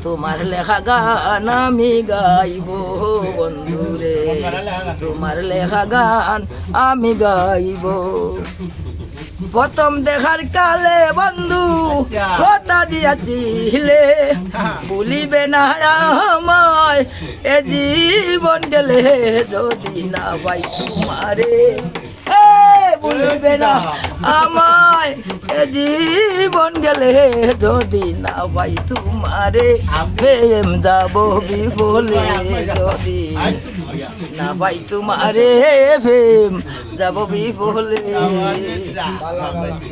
তোমার লেখা গান আমি গাইব বন্ধুরে, তোমার লেখা গান আমি গাইব। প্রথম দেখার কালে বন্ধু কথা দিয়াছিলে, ভুলিবে না আমায় এ জীবন গেলে যদি না পাই তোমারে। ভুলিবে না আমায় এ জীবন গেলে যদি না পাই তোমারে। প্রেম যাব বিফলে যদি না পাই তোমারে, প্রেম যাব বিফলে।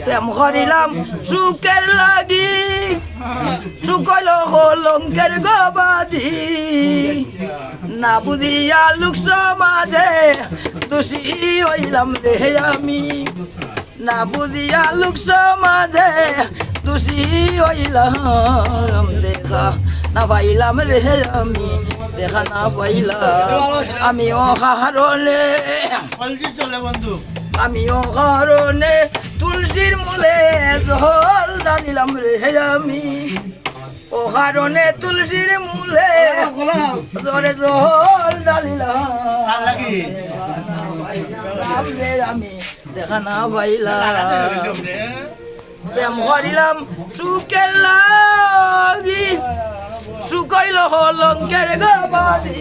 প্রেম করিলাম সুখের লাগি, সুখ হইল কলঙ্কের গবাদি। না বুঝিয়া লোক সমাজে দোষী হইলাম রে আমি, না বুঝিয়া লোক সমাজে দোষী হইলাম। দেখা না পাইলাম রে আমি, দেখা না পাইলাম আমি অকারণে, আমি অকারণে তুলসীর মূলে জল ঢালিলাম রে আমি। ও কারণে তুলসীর মূলে জোরে জল ঢালিলাম রে আমি, দেখা না পাইলাম। প্রেম করিলাম সুখের লাগি, সুখ হইল কলঙ্কের গবাদি।